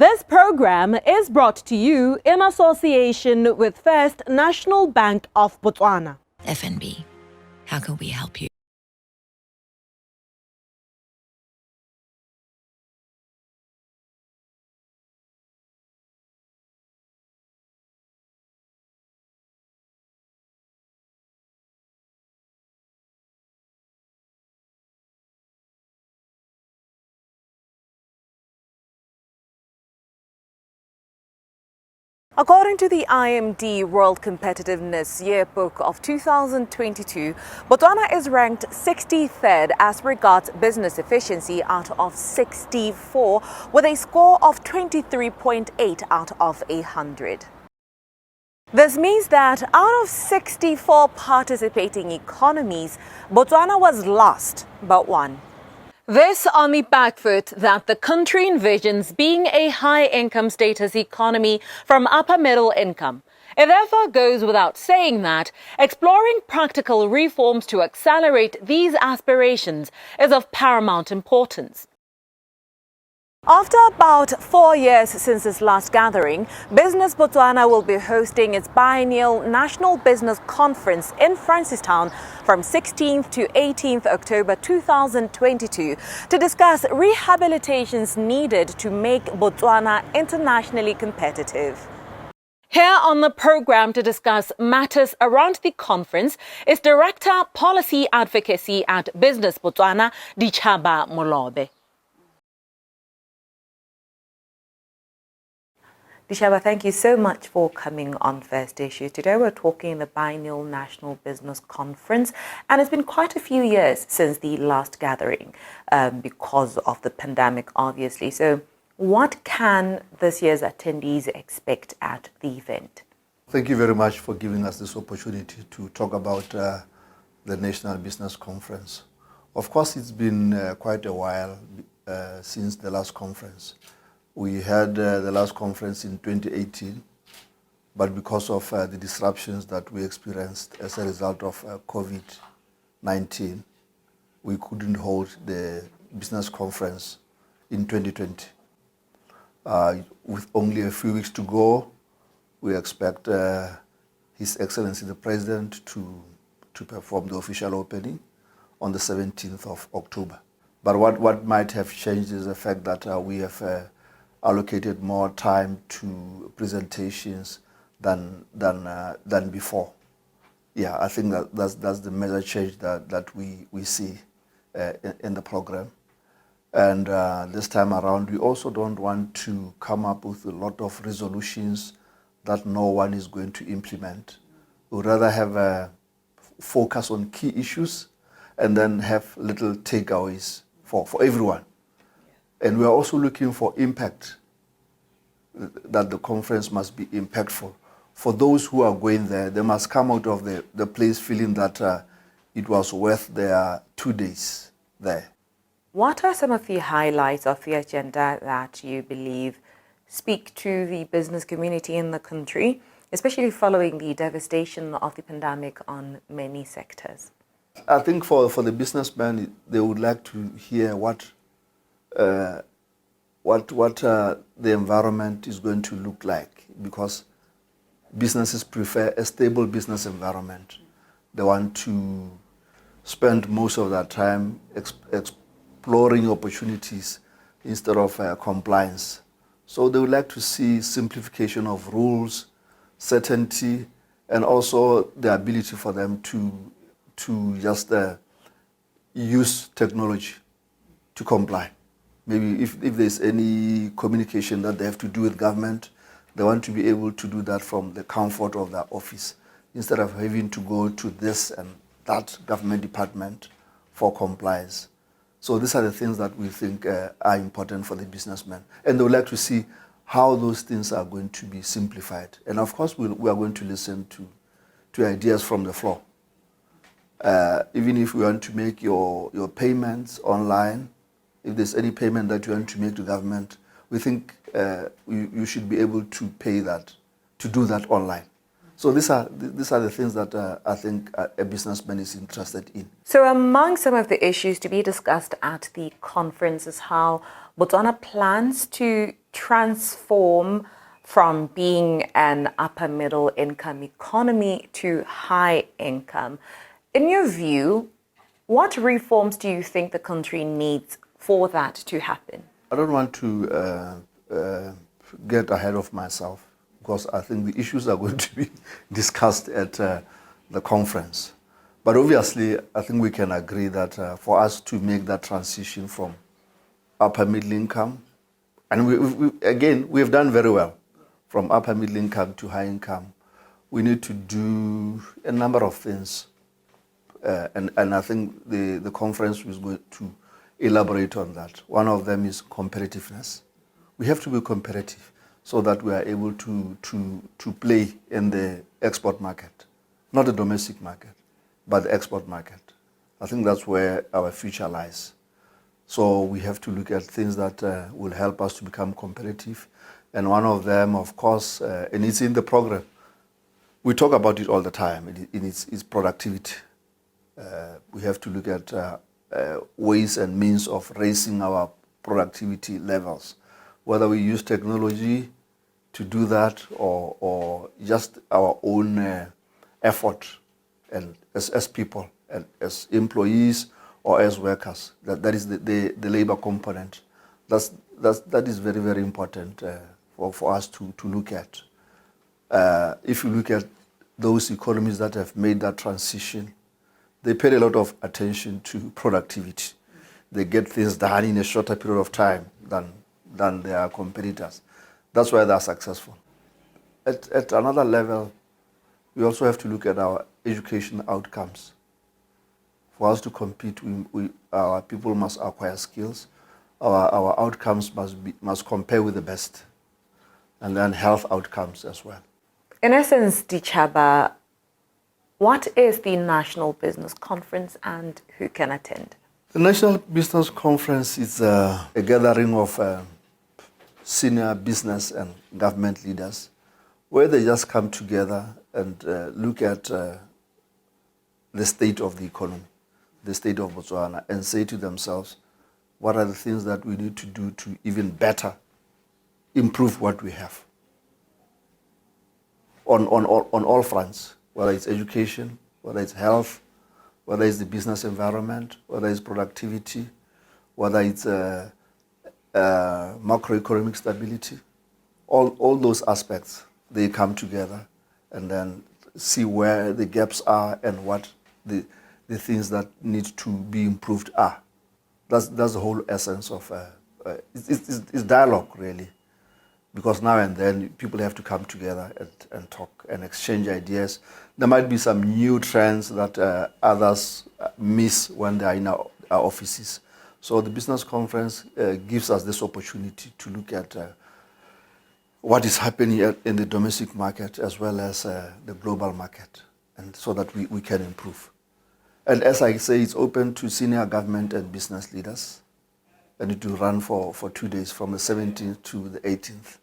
This program is brought to you in association with First National Bank of Botswana. FNB, how can we help you? According to the IMD World Competitiveness Yearbook of 2022, Botswana is ranked 63rd as regards business efficiency out of 64, with a score of 23.8 out of 100. This means that out of 64 participating economies, Botswana was last but one. This on the back foot that the country envisions being a high-income status economy from upper middle income. It therefore goes without saying that exploring practical reforms to accelerate these aspirations is of paramount importance. After about 4 years since its last gathering, Business Botswana will be hosting its Biennial National Business Conference in Francistown from 16th to 18th October 2022 to discuss rehabilitations needed to make Botswana internationally competitive. Here on the program to discuss matters around the conference is Director Policy Advocacy at Business Botswana, Dichaba Molobe. Dishaba, thank you so much for coming on First Issue. Today we're talking the Biennial National Business Conference, and it's been quite a few years since the last gathering because of the pandemic, obviously. So what can this year's attendees expect at the event? Thank you very much for giving us this opportunity to talk about the National Business Conference. Of course, it's been quite a while since the last conference. We had the last conference in 2018, but because of the disruptions that we experienced as a result of COVID-19, we couldn't hold the business conference in 2020. With only a few weeks to go, we expect His Excellency the President to perform the official opening on the 17th of October. But what might have changed is the fact that we have allocated more time to presentations than before. Yeah, I think that's the major change that we see in the program. And this time around, we also don't want to come up with a lot of resolutions that no one is going to implement. We'd rather have a focus on key issues and then have little takeaways for everyone. And we are also looking for impact, that the conference must be impactful. For those who are going there, they must come out of the place feeling that it was worth their 2 days there. What are some of the highlights of the agenda that you believe speak to the business community in the country, especially following the devastation of the pandemic on many sectors? I think for the businessmen, they would like to hear what the environment is going to look like, because businesses prefer a stable business environment. They want to spend most of their time exploring opportunities instead of compliance. So they would like to see simplification of rules, certainty, and also the ability for them to just use technology to comply. Maybe if there's any communication that they have to do with government, they want to be able to do that from the comfort of their office instead of having to go to this and that government department for compliance. So these are the things that we think are important for the businessmen. And they would like to see how those things are going to be simplified. And of course, we are going to listen to ideas from the floor. Even if you want to make your payments online, if there's any payment that you want to make to government, we think you should be able to pay that, to do that online. So these are the things that I think a businessman is interested in. So among some of the issues to be discussed at the conference is how Botswana plans to transform from being an upper middle income economy to high income. In your view, what reforms do you think the country needs for that to happen? I don't want to get ahead of myself because I think the issues are going to be discussed at the conference. But obviously, I think we can agree that for us to make that transition from upper middle income, and we have done very well from upper middle income to high income, we need to do a number of things. And I think the conference is going to elaborate on that. One of them is competitiveness. We have to be competitive so that we are able to play in the export market, not the domestic market, but the export market. I think that's where our future lies. So we have to look at things that will help us to become competitive. And one of them, of course, and it's in the program, we talk about it all the time, it's productivity. We have to look at ways and means of raising our productivity levels, whether we use technology to do that or just our own effort and as people and as employees or as workers. That is the labor component. That is very, very important for us to look at. If you look at those economies that have made that transition, they pay a lot of attention to productivity. They get things done in a shorter period of time than their competitors. That's why they're successful. At another level, we also have to look at our education outcomes. For us to compete, our people must acquire skills. Our outcomes must compare with the best. And then health outcomes as well. In essence, Dichaba, what is the National Business Conference and who can attend? The National Business Conference is a gathering of senior business and government leaders where they just come together and look at the state of the economy, the state of Botswana, and say to themselves, what are the things that we need to do to even better improve what we have on all fronts, whether it's education, whether it's health, whether it's the business environment, whether it's productivity, whether it's macroeconomic stability. All those aspects, they come together and then see where the gaps are and what the things that need to be improved are. That's the whole essence of it's dialogue, really. Because now and then people have to come together and talk and exchange ideas. There might be some new trends that others miss when they are in our offices. So the business conference gives us this opportunity to look at what is happening in the domestic market as well as the global market, and so that we can improve. And as I say, it's open to senior government and business leaders, and it will run for 2 days from the 17th to the 18th.